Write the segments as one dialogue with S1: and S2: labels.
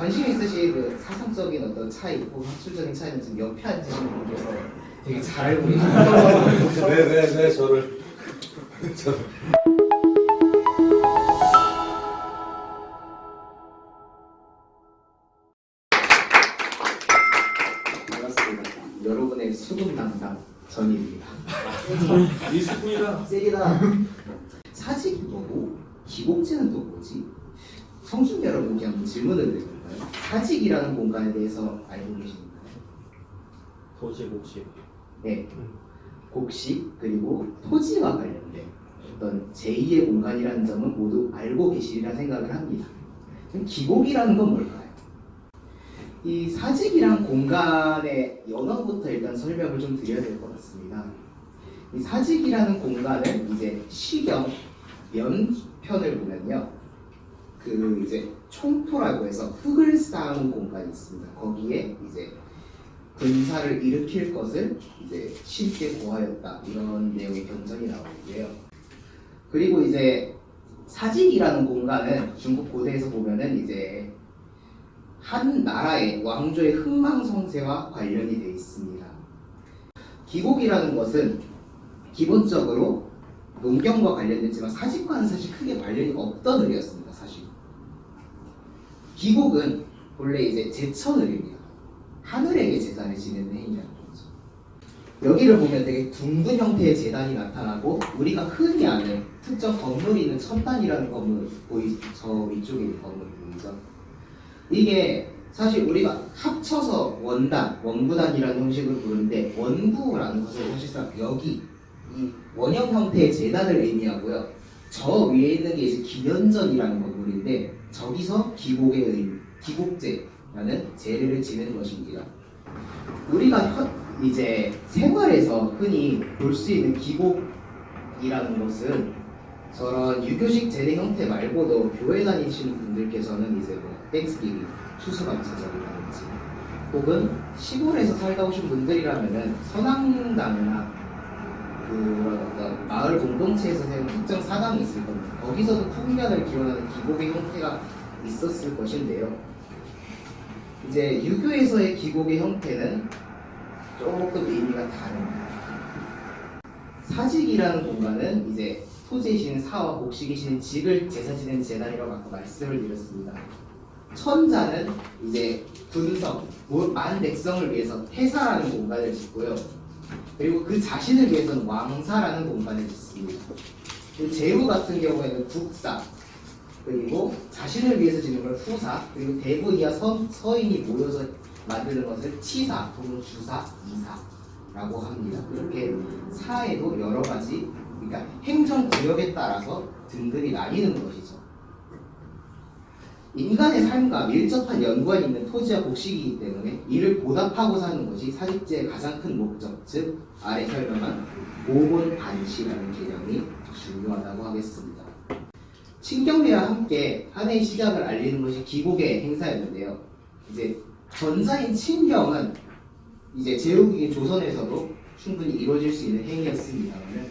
S1: 관심 있으신 그 사상적인 어떤 차이 혹은 학술적인 차이는 지금 옆에 앉으신 분께서 되게 잘 알고 계시죠.
S2: 왜 저를
S1: 반갑습니다. 여러분의 수분 담당 전입니다.
S2: 이수분이다.
S1: 세리다. 사직이 뭐고 기복제는 또 뭐지? 청중 여러분께 한번 질문을 드려볼까요? 사직이라는 공간에 대해서 알고 계십니까?
S2: 도시 곡식.
S1: 네. 곡식 그리고 토지와 관련된 어떤 제2의 공간이라는 점은 모두 알고 계시리라 생각을 합니다. 그럼 기복이라는 건 뭘까요? 이 사직이란 공간의 연원부터 일단 설명을 좀 드려야 될 것 같습니다. 이 사직이라는 공간은 이제 시경 면편을 보면요, 그 이제 총토라고 해서 흙을 쌓은 공간이 있습니다. 거기에 이제 군사를 일으킬 것을 이제 쉽게 고하였다, 이런 내용의 견전이 나오는데요. 그리고 이제 사직이라는 공간은 중국 고대에서 보면은 이제 한 나라의 왕조의 흥망성쇠와 관련이 되어 있습니다. 기곡이라는 것은 기본적으로 농경과 관련됐지만 사직과는 사실 크게 관련이 없던 의뢰였습니다. 사실 기곡은 본래 이제 제천의뢰입니다. 하늘에게 제사를 지내는 행위라는 거죠. 여기를 보면 되게 둥근 형태의 제단이 나타나고, 우리가 흔히 아는 특정 건물이 있는 천단이라는 건물 보이죠? 저 위쪽에 있는 건물 보이죠? 이게 사실 우리가 합쳐서 원단, 원구단이라는 형식을 부르는데, 원구라는 것은 사실상 여기 이 원형 형태의 제단을 의미하고요. 저 위에 있는 게 이제 기년전이라는 건물인데, 저기서 기곡제라는 제례를 지내는 것입니다. 우리가 이제 생활에서 흔히 볼 수 있는 기곡이라는 것은 저런 유교식 제례 형태 말고도 교회 다니시는 분들께서는 이제 뭐 땡스기빙, 추수감사절이라든지, 혹은 시골에서 살다 오신 분들이라면은 선앙당이나 그런 어떤 마을 공동체에서 세운 특정 사당이 있을 겁니다. 거기서도 풍년을 기원하는 기곡의 형태가 있었을 것인데요. 이제 유교에서의 기곡의 형태는 조금 의미가 다릅니다. 사직이라는 공간은 이제 토지이신 사와 곡식이신 직을 제사 지내는 제단이라고 아까 말씀을 드렸습니다. 천자는 이제 군성, 만 백성을 위해서 태사라는 공간을 짓고요. 그리고 그 자신을 위해서는 왕사라는 공간을 짓습니다. 제후 같은 경우에는 국사, 그리고 자신을 위해서 짓는 걸 후사, 그리고 대부 이하 서인이 모여서 만드는 것을 치사 혹은 주사, 이사라고 합니다. 그렇게 사에도 여러 가지, 그러니까 행정 구역에 따라서 등급이 나뉘는 것이죠. 인간의 삶과 밀접한 연관이 있는 토지와 곡식이기 때문에 이를 보답하고 사는 것이 사직제의 가장 큰 목적, 즉 아래 설명한 모본반시라는 개념이 중요하다고 하겠습니다. 친경례와 함께 한 해의 시작을 알리는 것이 기곡의 행사였는데요. 이제 전사인 친경은 이제 제후국인 조선에서도 충분히 이루어질 수 있는 행위였습니다만,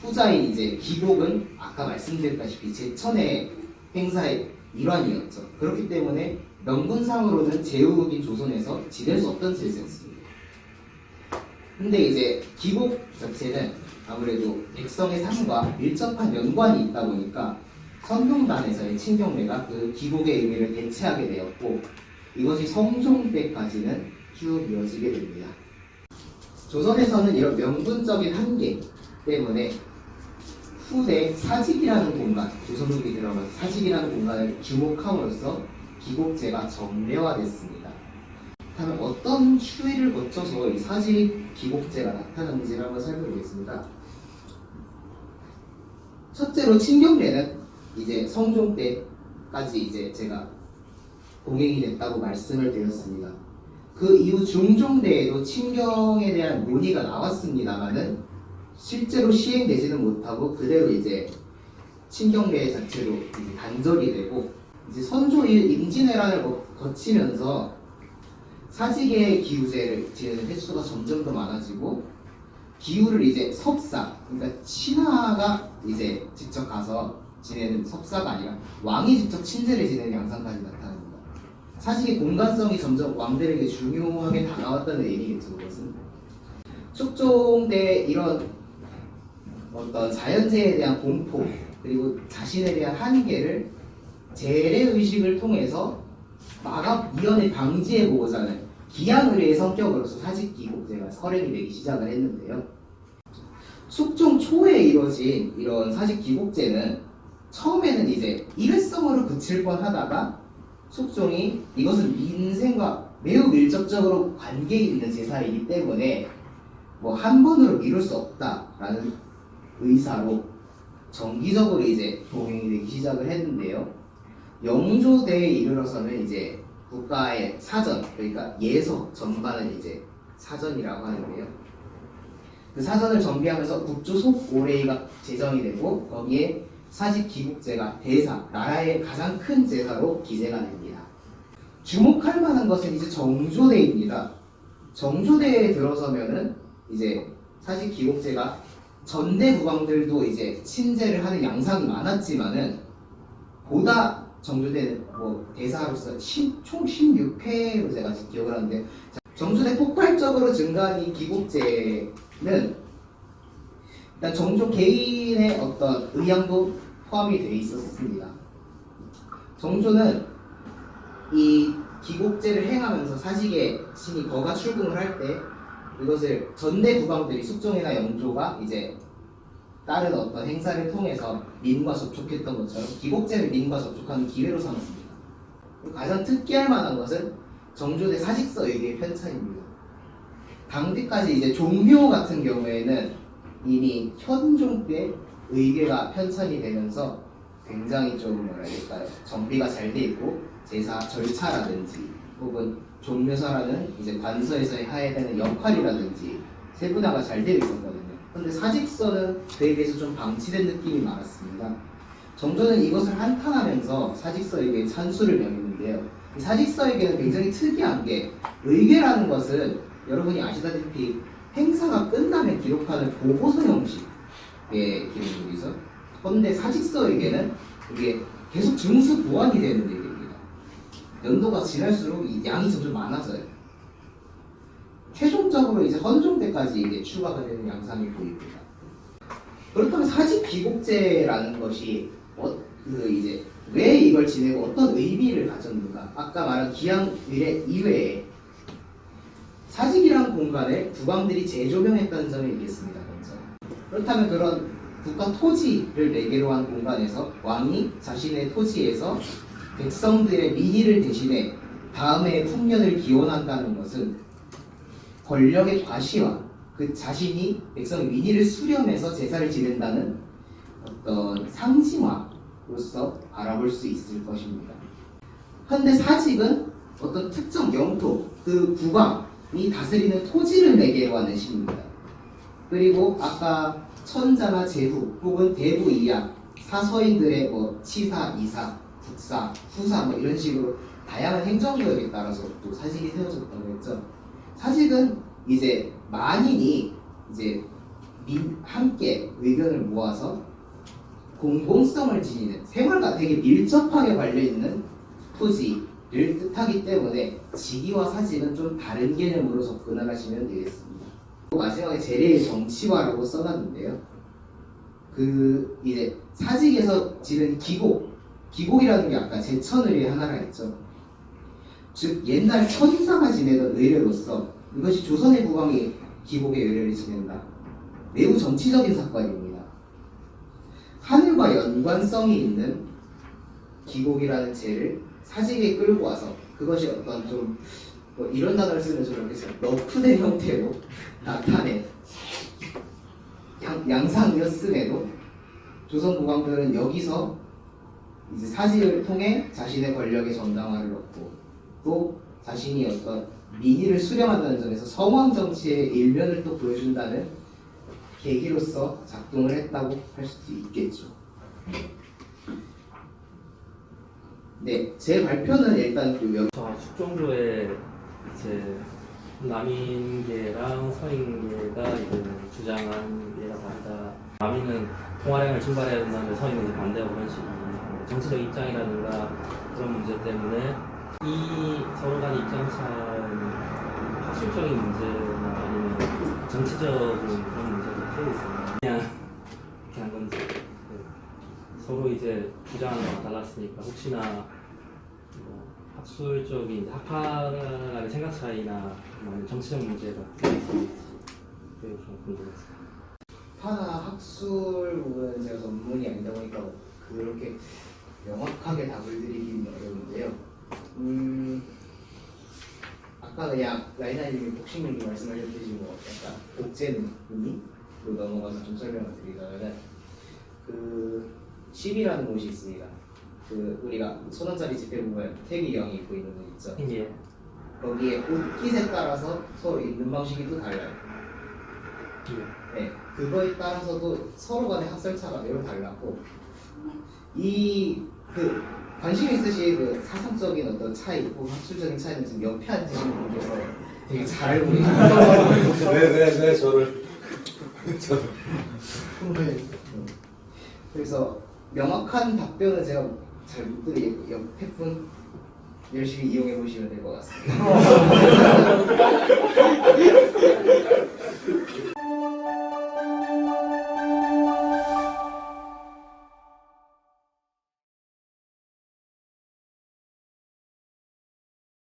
S1: 후자인 이제 기곡은 아까 말씀드렸다시피 제천의 행사의 일환이었죠. 그렇기 때문에 명분상으로는 제후국인 조선에서 지낼 수 없던 제사였습니다. 근데 이제 기곡 자체는 아무래도 백성의 삶과 밀접한 연관이 있다 보니까 선동단에서의 친경례가 그 기곡의 의미를 대체하게 되었고, 이것이 성종 때까지는 쭉 이어지게 됩니다. 조선에서는 이런 명분적인 한계 때문에 후대 사직이라는 공간, 조선후기 들어가서 사직이라는 공간을 주목함으로써 기곡제가 정례화됐습니다. 그렇다면 어떤 추이를 거쳐서 이 사직 기곡제가 나타났는지를 한번 살펴보겠습니다. 첫째로 친경례는 이제 성종 때까지 이제 제가 공행이 됐다고 말씀을 드렸습니다. 그 이후 중종대에도 친경에 대한 논의가 나왔습니다만은 실제로 시행되지는 못하고 그대로 이제 친경례 자체로 이제 단절이 되고, 이제 선조 임진왜란을 거치면서 사직의 기우제를 지내는 횟수가 점점 더 많아지고, 기우를 이제 섭사, 그러니까 신하가 이제 직접 가서 지내는 섭사가 아니라 왕이 직접 친제를 지내는 양상까지 나타납니다. 사직의 공간성이 점점 왕들에게 중요하게 다가왔다는 의미겠죠. 그것은 숙종대 이런 어떤 자연재해에 대한 공포 그리고 자신에 대한 한계를 재래의식을 통해서 이연을 방지해보고자 하는 기양의례의 성격으로서 사직기복제가 설행이 되기 시작을 했는데요. 숙종 초에 이루어진 이런 사직기복제는 처음에는 이제 일회성으로 그칠 뻔하다가 숙종이 이것은 민생과 매우 밀접적으로 관계 있는 제사이기 때문에 뭐 한 번으로 미룰 수 없다라는 의사로 정기적으로 이제 동행이 되기 시작을 했는데요. 영조대에 이르러서는 이제 국가의 사전, 그러니까 예서 전반을 이제 사전이라고 하는데요. 그 사전을 정비하면서 국조 속오레이가 제정이 되고 거기에 사직기복제가 대사, 나라의 가장 큰 제사로 기재가 됩니다. 주목할 만한 것은 이제 정조대입니다. 정조대에 들어서면은 이제 사직기복제가 전대 국왕들도 이제 친제를 하는 양상이 많았지만은 보다 정조대는 뭐 대사로서 총 16회로 제가 기억을 하는데 정조대 폭발적으로 증가한 이 기복제는 일단 정조 개인의 어떤 의향도 포함이 되어 있었습니다. 정조는 이 기복제를 행하면서 사직의 신이 거가 출궁을 할 때 이것을 전대 국왕들이 숙종이나 영조가 이제 다른 어떤 행사를 통해서 민과 접촉했던 것처럼 기복제를 민과 접촉하는 기회로 삼았습니다. 가장 특기할 만한 것은 정조대 사직서 의계의 편찬입니다. 당대까지 이제 종묘 같은 경우에는 이미 현종 때 의계가 편찬이 되면서 굉장히 좀 뭐랄까요, 정비가 잘 돼 있고 제사 절차라든지 혹은 종묘사라는 이제 관서에서 해야 되는 역할이라든지 세분화가 잘 되어 있었거든요. 그런데 사직서는 그에 비해서 좀 방치된 느낌이 많았습니다. 정조는 이것을 한탄하면서 사직서에게 찬수를 명했는데요. 이 사직서에게는 굉장히 특이한 게 의궤라는 것은 여러분이 아시다시피 행사가 끝나면 기록하는 보고서 형식의 기록물이죠. 그런데 사직서에게는 이게 계속 증수 보완이 되는 얘기입니다. 연도가 지날수록 이 양이 점점 많아져요. 최종적으로 이제 헌종 때까지 이제 추가가 되는 양상이 보입니다. 그렇다면 사직기복제라는 것이 이제 왜 이걸 지내고 어떤 의미를 가졌는가? 아까 말한 기양의례 이외에 사직이란 공간을 국왕들이 재조명했다는 점을 읽겠습니다. 먼저. 그렇다면 그런 국가 토지를 매개로 한 공간에서 왕이 자신의 토지에서 백성들의 민의를 대신해 다음의 풍년을 기원한다는 것은 권력의 과시와 그 자신이 백성의 민의를 수렴해서 제사를 지낸다는 어떤 상징화로서 바라볼 수 있을 것입니다. 현대 사직은 어떤 특정 영토, 그 국왕이 다스리는 토지를 매개로 하는 시입니다. 그리고 아까 천자나 제후 혹은 대부 이하 사서인들의 뭐 치사, 이사, 국사, 후사 뭐 이런 식으로 다양한 행정구역에 따라서 또 사직이 세워졌다고 했죠. 사직은 이제 만인이 이제 함께 의견을 모아서 공공성을 지니는 생활과 되게 밀접하게 관련있는 토지를 뜻하기 때문에 직위와 사직은 좀 다른 개념으로 접근을 하시면 되겠습니다. 마지막에 재래의 정치화라고 써놨는데요. 그 이제 사직에서 지는 기곡이라는 게 아까 제천의례 하나가 있죠. 즉 옛날 천사가 지내던 의례로서 이것이 조선의 국왕이 기곡의 의례를 지낸다. 매우 정치적인 사건입니다. 하늘과 연관성이 있는 기곡이라는 제를 사직에 끌고 와서 그것이 어떤 좀 뭐 이런 단어를 쓰면 좀 이렇게 너프된 형태로 나타낸 양상이었음에도 조선 국왕들은 여기서 이제 사직을 통해 자신의 권력의 정당화를 얻고 또 자신이 어떤 민의를 수렴한다는 점에서 성왕 정치의 일면을 또 보여준다는 계기로서 작동을 했다고 할 수도 있겠죠. 네, 제 발표는 일단 그
S2: 숙종조의 이제 남인계랑 서인계가 이제 주장한 예가 다르다. 남인은 통화량을 증발해야 된다는데 서인은 반대하고 그런 식으로 정치적 입장이라든가 그런 문제 때문에 이 서로 간의 입장 차이는 학술적인 문제나 아니면 정치적인 그런 문제가 크게 있습니다. 그냥 이렇게 한 건지. 네. 서로 이제 주장하는 바가 달랐으니까 혹시나 뭐 학술적인 학파간의 생각 차이나 아니면 정치적 문제가 크게 있을지 그게 좀 궁금했어요.
S1: 파나 학술 부분은 제가 전문이 아니다 보니까 그렇게 명확하게 답을 드리기는 어려운데요. 아까 그냥 라이나님이 복싱 얘기 말씀하셨듯이 뭐 약간 복제는 의미로 넘어가서 좀 설명을 드리자면은 그 10이라는 곳이 있습니다. 그 우리가 손원짜리 지폐 보면 태기경이 입고 있는 곳 있죠.
S2: 예.
S1: 거기에 옷깃에 따라서 서로 입는 방식이 또 달라요. 네, 그거에 따라서도 서로 간의 학설차가 매우 달랐고 이 그 관심 있으신 그 사상적인 어떤 차이 혹은 학술적인 차이는 지금 옆에 앉으신 분께서 되게 잘 알고 계세요.
S3: 왜 저를
S1: 그래서 명확한 답변은 제가 잘 못 드리겠고 옆에 분 열심히 이용해 보시면 될 것 같습니다.